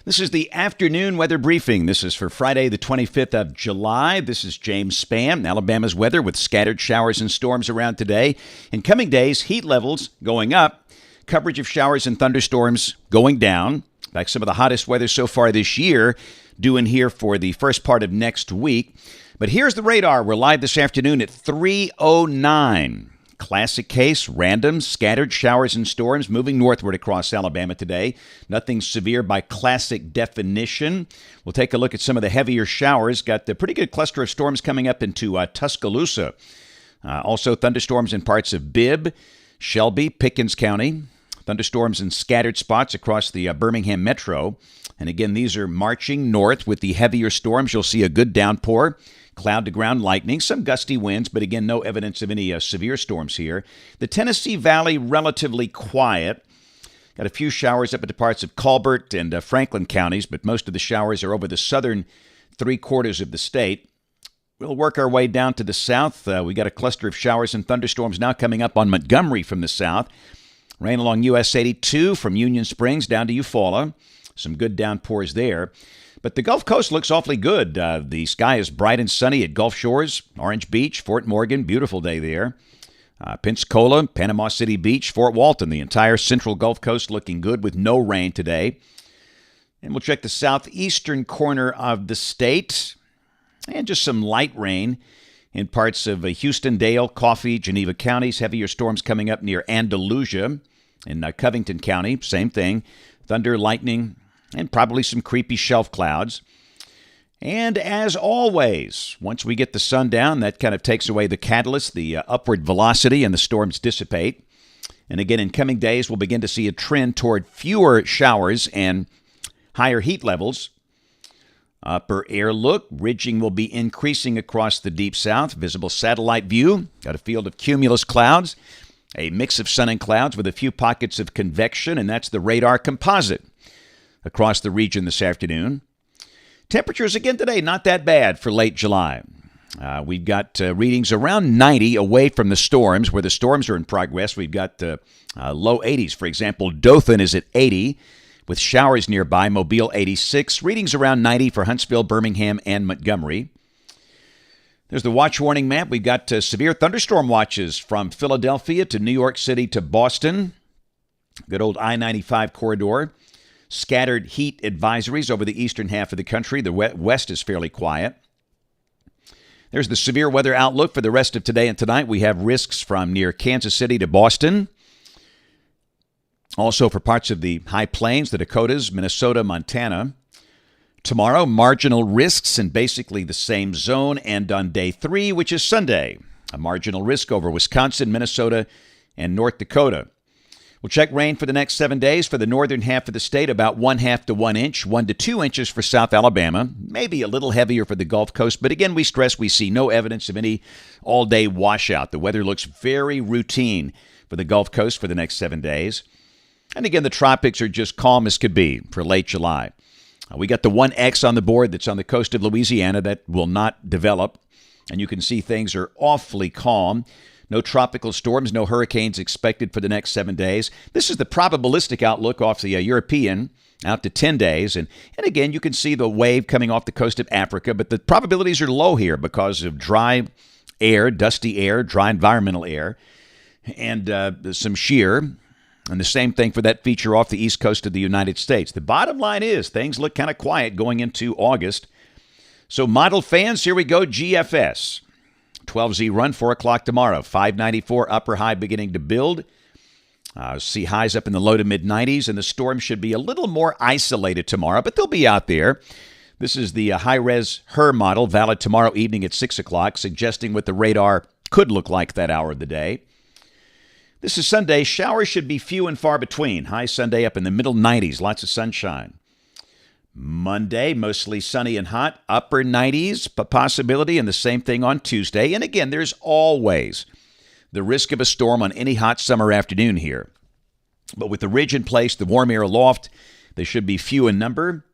This is the afternoon weather briefing. This is for Friday, the 25th of July. This is James Spann, Alabama's weather with scattered showers and storms around today. In coming days, heat levels going up, coverage of showers and thunderstorms going down. In fact, some of the hottest weather so far this year due in here for the first part of next week. But here's the radar. We're live this afternoon at 3:09. Classic case, random, scattered showers and storms moving northward across Alabama today. Nothing severe by classic definition. We'll take a look at some of the heavier showers. Got a pretty good cluster of storms coming up into Tuscaloosa. Also thunderstorms in parts of Bibb, Shelby, Pickens County. Thunderstorms in scattered spots across the Birmingham metro. And again, these are marching north with the heavier storms. You'll see a good downpour. Cloud-to-ground lightning, some gusty winds, but again, no evidence of any severe storms here. The Tennessee Valley, relatively quiet. Got a few showers up at the parts of Colbert and Franklin counties, but most of the showers are over the southern three-quarters of the state. We'll work our way down to the south. We got a cluster of showers and thunderstorms now coming up on Montgomery from the south. Rain along US 82 from Union Springs down to Eufaula. Some good downpours there. But the Gulf Coast looks awfully good. The sky is bright and sunny at Gulf Shores, Orange Beach, Fort Morgan, beautiful day there. Pensacola, Panama City Beach, Fort Walton, the entire central Gulf Coast looking good with no rain today. And we'll check the southeastern corner of the state. And just some light rain in parts of Houston, Dale, Coffee, Geneva counties. Heavier storms coming up near Andalusia in Covington County. Same thing. Thunder, lightning, and probably some creepy shelf clouds. And as always, once we get the sun down, that kind of takes away the catalyst, the upward velocity, and the storms dissipate. And again, in coming days, we'll begin to see a trend toward fewer showers and higher heat levels. Upper air look, ridging will be increasing across the deep south. Visible satellite view, got a field of cumulus clouds, a mix of sun and clouds with a few pockets of convection, and that's the radar composite across the region this afternoon. Temperatures again today, not that bad for late July. We've got readings around 90 away from the storms. Where the storms are in progress, we've got low 80s. For example, Dothan is at 80 with showers nearby. Mobile 86. Readings around 90 for Huntsville, Birmingham, and Montgomery. There's the watch warning map. We've got severe thunderstorm watches from Philadelphia to New York City to Boston. Good old I-95 corridor. Scattered heat advisories over the eastern half of the country. The west is fairly quiet. There's the severe weather outlook for the rest of today and tonight. We have risks from near Kansas City to Boston. Also for parts of the high plains, the Dakotas, Minnesota, Montana. Tomorrow, marginal risks in basically the same zone. And on day 3, which is Sunday, a marginal risk over Wisconsin, Minnesota, and North Dakota. We'll check rain for the next 7 days for the northern half of the state, about 1/2 to 1 inch, 1 to 2 inches for South Alabama, maybe a little heavier for the Gulf Coast. But again, we stress we see no evidence of any all-day washout. The weather looks very routine for the Gulf Coast for the next 7 days. And again, the tropics are just calm as could be for late July. We got the 1X on the board that's on the coast of Louisiana that will not develop. And you can see things are awfully calm. No tropical storms, no hurricanes expected for the next 7 days. This is the probabilistic outlook off the European out to 10 days. And again, you can see the wave coming off the coast of Africa, but the probabilities are low here because of dry air, dusty air, dry environmental air, and some shear. And the same thing for that feature off the east coast of the United States. The bottom line is things look kind of quiet going into August. So model fans, here we go, GFS. 12Z run, 4 o'clock tomorrow. 594 upper high beginning to build. See highs up in the low to mid-90s, and the storm should be a little more isolated tomorrow, but they'll be out there. This is the high-res HER model, valid tomorrow evening at 6 o'clock, suggesting what the radar could look like that hour of the day. This is Sunday. Showers should be few and far between. High Sunday up in the middle 90s, lots of sunshine. Monday, mostly sunny and hot, upper 90s, possibility, and the same thing on Tuesday. And again, there's always the risk of a storm on any hot summer afternoon here. But with the ridge in place, the warm air aloft, they should be few in number.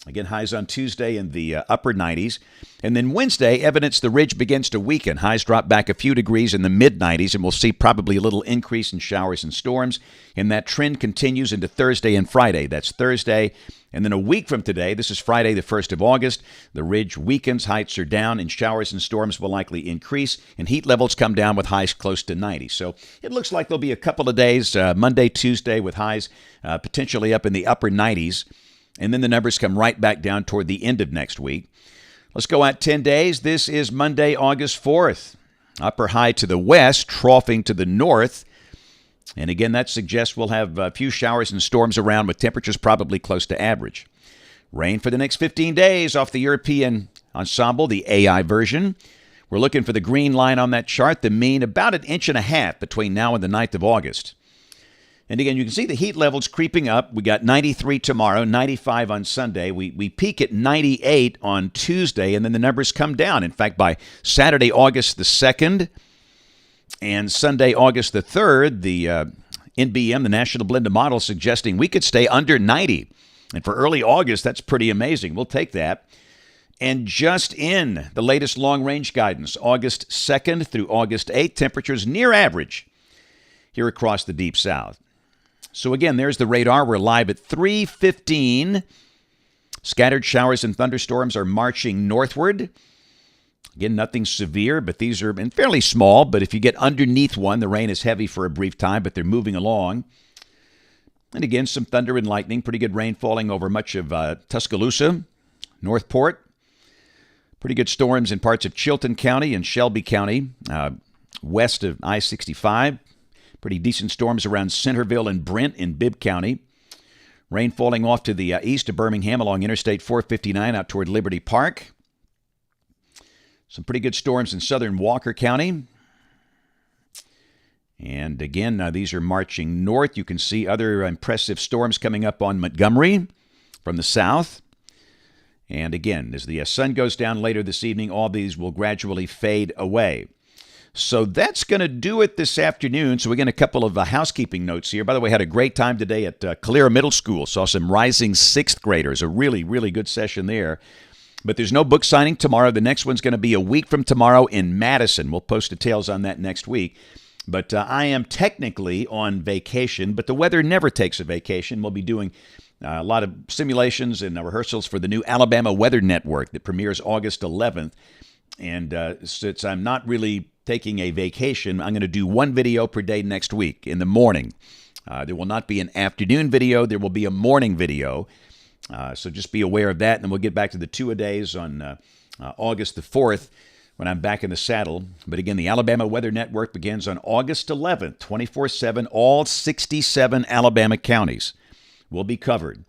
Again, highs on Tuesday in the upper 90s. And then Wednesday, evidence the ridge begins to weaken. Highs drop back a few degrees in the mid-90s, and we'll see probably a little increase in showers and storms. And that trend continues into Thursday and Friday. That's Thursday. And then a week from today, this is Friday, the 1st of August, the ridge weakens, heights are down, and showers and storms will likely increase, and heat levels come down with highs close to 90. So it looks like there'll be a couple of days, Monday, Tuesday, with highs potentially up in the upper 90s. And then the numbers come right back down toward the end of next week. Let's go out 10 days. This is Monday, August 4th. Upper high to the west, troughing to the north. And again, that suggests we'll have a few showers and storms around with temperatures probably close to average. Rain for the next 15 days off the European ensemble, the AI version. We're looking for the green line on that chart, the mean about 1.5 inches between now and the 9th of August. And again, you can see the heat levels creeping up. We got 93 tomorrow, 95 on Sunday. We peak at 98 on Tuesday, and then the numbers come down. In fact, by Saturday, August the 2nd, and Sunday, August the 3rd, the NBM, the National Blended Model, suggesting we could stay under 90. And for early August, that's pretty amazing. We'll take that. And just in the latest long-range guidance, August 2nd through August 8th, temperatures near average here across the Deep South. So again, there's the radar. We're live at 3:15. Scattered showers and thunderstorms are marching northward. Again, nothing severe, but these are fairly small. But if you get underneath one, the rain is heavy for a brief time, but they're moving along. And again, some thunder and lightning. Pretty good rain falling over much of Tuscaloosa, Northport. Pretty good storms in parts of Chilton County and Shelby County, west of I-65. Pretty decent storms around Centerville and Brent in Bibb County. Rain falling off to the east of Birmingham along Interstate 459 out toward Liberty Park. Some pretty good storms in southern Walker County. And again, these are marching north. You can see other impressive storms coming up on Montgomery from the south. And again, as the sun goes down later this evening, all these will gradually fade away. So that's going to do it this afternoon. So again, a couple of housekeeping notes here. By the way, I had a great time today at Calera Middle School. Saw some rising sixth graders. A really, really good session there. But there's no book signing tomorrow. The next one's going to be a week from tomorrow in Madison. We'll post details on that next week. But I am technically on vacation, but the weather never takes a vacation. We'll be doing a lot of simulations and rehearsals for the new Alabama Weather Network that premieres August 11th. And since I'm not really taking a vacation, I'm going to do one video per day next week in the morning. There will not be an afternoon video. There will be a morning video. So just be aware of that. And then we'll get back to the two-a-days on August the 4th when I'm back in the saddle. But again, the Alabama Weather Network begins on August 11th, 24/7. All 67 Alabama counties will be covered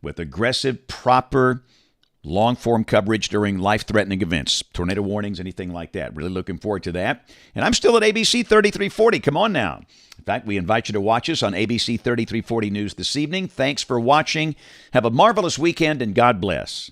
with aggressive, proper, long-form coverage during life-threatening events, tornado warnings, anything like that. Really looking forward to that. And I'm still at ABC 3340. Come on now. In fact, we invite you to watch us on ABC 3340 News this evening. Thanks for watching. Have a marvelous weekend, and God bless.